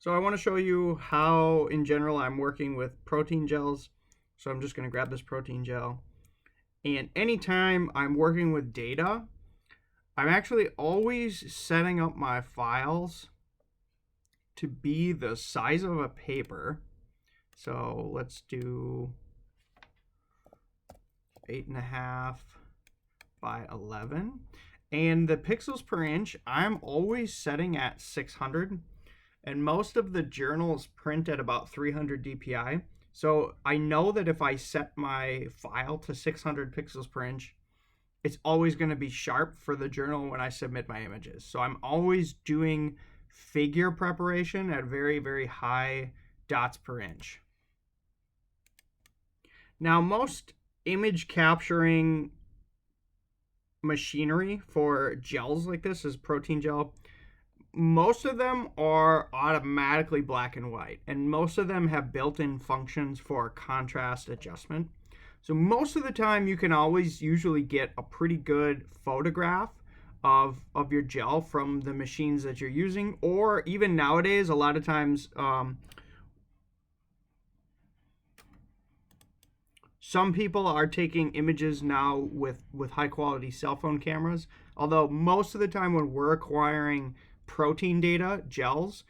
So I want to show you how, in general, I'm working with protein gels. So I'm just going to grab this protein gel. And anytime I'm working with data, I'm actually always setting up my files to be the size of a paper. So let's do 8.5 by 11. And the pixels per inch, I'm always setting at 600. And most of the journals print at about 300 dpi. So I know that if I set my file to 600 pixels per inch, it's always going to be sharp for the journal when I submit my images. So I'm always doing figure preparation at very, very high dots per inch. Now, most image capturing machinery for gels like this is protein gel. Most of them are automatically black and white, and most of them have built-in functions for contrast adjustment. So most of the time you can always usually get a pretty good photograph of your gel from the machines that you're using, or even nowadays a lot of times some people are taking images now with high quality cell phone cameras, although most of the time when we're acquiring protein data, gels,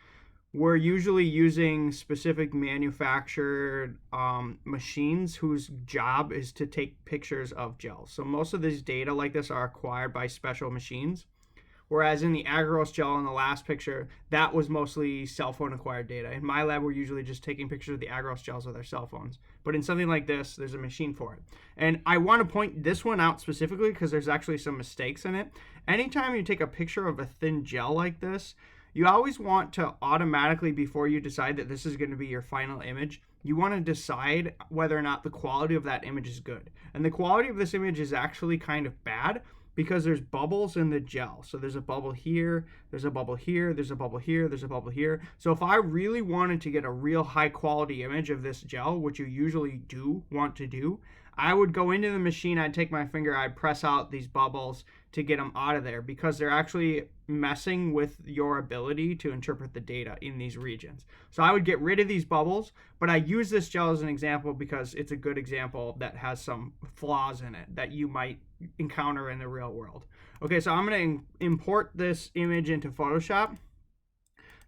we're usually using specific manufactured machines whose job is to take pictures of gels. So most of these data like this are acquired by special machines. Whereas in the agarose gel in the last picture, that was mostly cell phone acquired data. In my lab, we're usually just taking pictures of the agarose gels with our cell phones. But in something like this, there's a machine for it. And I want to point this one out specifically because there's actually some mistakes in it. Anytime you take a picture of a thin gel like this, you always want to automatically, before you decide that this is going to be your final image, you want to decide whether or not the quality of that image is good. And the quality of this image is actually kind of bad because there's bubbles in the gel. So there's a bubble here, there's a bubble here, there's a bubble here, there's a bubble here. So if I really wanted to get a real high quality image of this gel, which you usually do want to do, I would go into the machine, I'd take my finger, I'd press out these bubbles to get them out of there because they're actually messing with your ability to interpret the data in these regions. So I would get rid of these bubbles, but I use this gel as an example because it's a good example that has some flaws in it that you might encounter in the real world. Okay, so I'm going to import this image into Photoshop,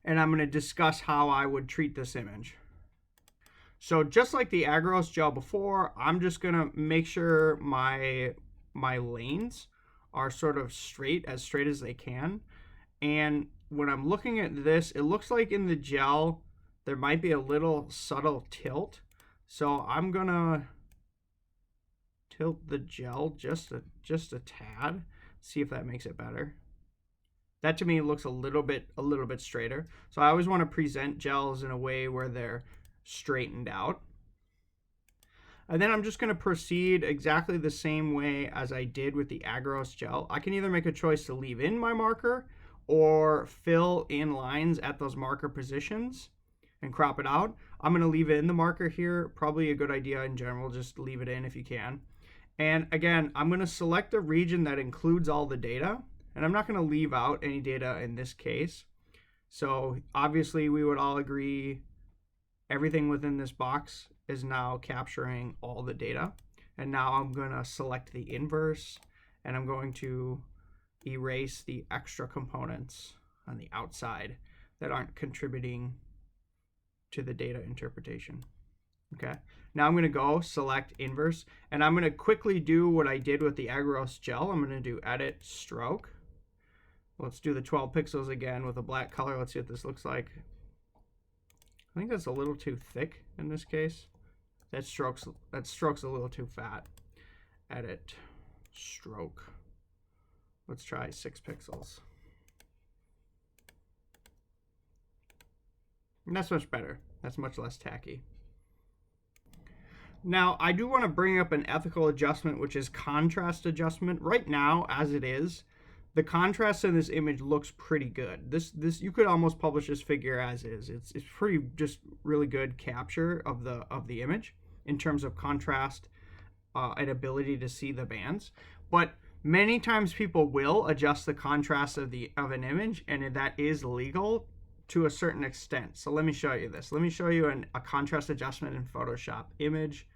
and I'm going to discuss how I would treat this image. So just like the agarose gel before, I'm just going to make sure my lanes are sort of straight as they can. And when I'm looking at this, it looks like in the gel there might be a little subtle tilt. So I'm going to tilt the gel just a tad, see if that makes it better. That to me looks a little bit straighter. So I always want to present gels in a way where they're straightened out. And then I'm just going to proceed exactly the same way as I did with the agarose gel. I can either make a choice to leave in my marker or fill in lines at those marker positions and crop it out. I'm going to leave in the marker here. Probably a good idea in general, just leave it in if you can. And again, I'm going to select a region that includes all the data, and I'm not going to leave out any data in this case. So obviously we would all agree everything within this box is now capturing all the data. And now I'm going to select the inverse, and I'm going to erase the extra components on the outside that aren't contributing to the data interpretation. Okay, now I'm going to go select inverse, and I'm going to quickly do what I did with the agarose gel. I'm going to do edit stroke. Let's do the 12 pixels again with a black color. Let's see what this looks like. I think that's a little too thick in this case. That stroke's a little too fat. Edit stroke. Let's try 6 pixels. And that's much better. That's much less tacky. Now, I do want to bring up an ethical adjustment, which is contrast adjustment. Right now, as it is, the contrast in this image looks pretty good. This you could almost publish this figure as is. It's pretty just really good capture of the image in terms of contrast and ability to see the bands. But many times people will adjust the contrast of an image, and that is legal to a certain extent. So let me show you this. Let me show you a contrast adjustment in Photoshop. Image,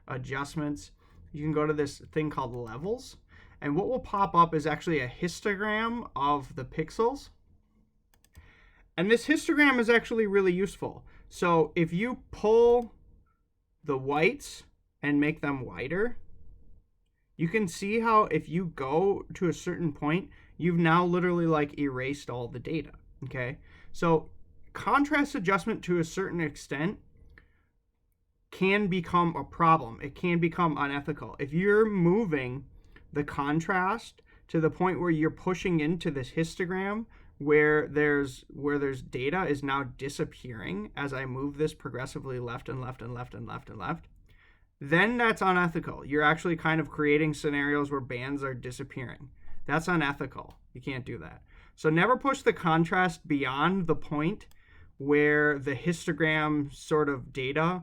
adjustments. You can go to this thing called levels. And what will pop up is actually a histogram of the pixels. And this histogram is actually really useful. So if you pull the whites and make them whiter, you can see how if you go to a certain point, you've now literally like erased all the data, okay? So contrast adjustment to a certain extent can become a problem. It can become unethical. If you're moving the contrast to the point where you're pushing into this histogram where there's data is now disappearing as I move this progressively left and left and left and left and left, then that's unethical. You're actually kind of creating scenarios where bands are disappearing. That's unethical. You can't do that. So never push the contrast beyond the point where the histogram sort of data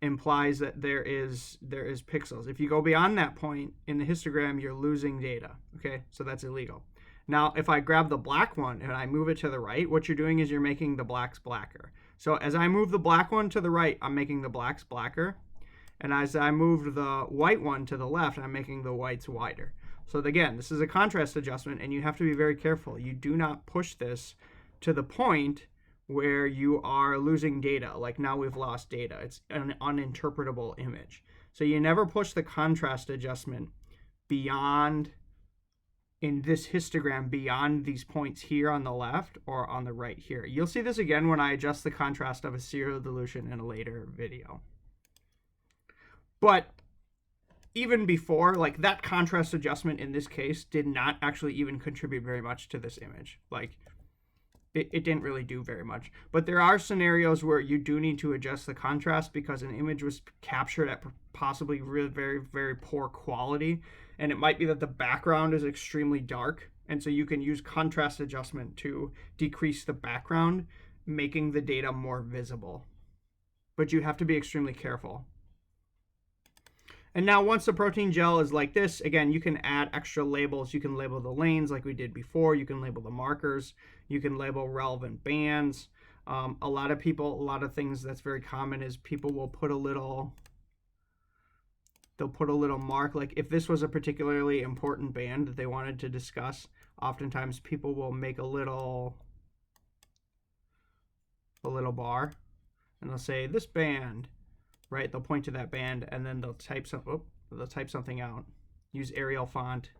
implies that there is pixels. If you go beyond that point in the histogram, you're losing data. Okay, so that's illegal. Now, if I grab the black one and I move it to the right, what you're doing is you're making the blacks blacker. So as I move the black one to the right, I'm making the blacks blacker. And as I move the white one to the left, I'm making the whites wider. So again, this is a contrast adjustment, and you have to be very careful. You do not push this to the point where you are losing data. Like now we've lost data. It's an uninterpretable image. So you never push the contrast adjustment beyond, in this histogram, beyond these points here on the left or on the right here. You'll see this again when I adjust the contrast of a serial dilution in a later video. But even before, like that contrast adjustment in this case did not actually even contribute very much to this image. Like it didn't really do very much. But there are scenarios where you do need to adjust the contrast because an image was captured at possibly really very, very poor quality. And it might be that the background is extremely dark. And so you can use contrast adjustment to decrease the background, making the data more visible. But you have to be extremely careful. And now once the protein gel is like this, again, you can add extra labels. You can label the lanes like we did before. You can label the markers. You can label relevant bands. A lot of things that's very common is people will put a little, they'll put a little mark. Like if this was a particularly important band that they wanted to discuss, oftentimes people will make a little bar and they'll say this band. Right, they'll point to that band and then they'll type something out. Use Arial font.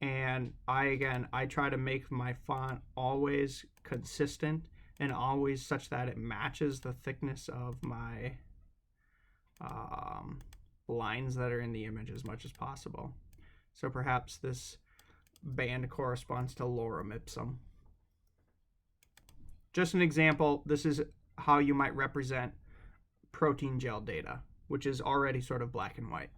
And I try to make my font always consistent and always such that it matches the thickness of my lines that are in the image as much as possible. So perhaps this band corresponds to lorem ipsum. Just an example, this is how you might represent protein gel data, which is already sort of black and white.